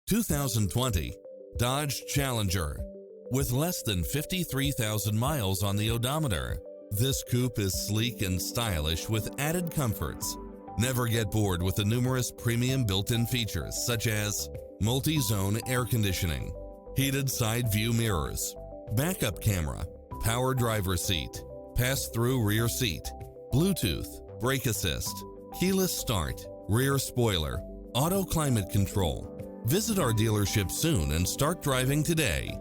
2020 Dodge Challenger. With less than 53,000 miles on the odometer, this coupe is sleek and stylish with added comforts. Never get bored with the numerous premium built-in features such as multi-zone air conditioning, heated side view mirrors, backup camera, power driver seat, pass-through rear seat, Bluetooth, brake assist, keyless start, rear spoiler, auto climate control. Visit our dealership soon and start driving today.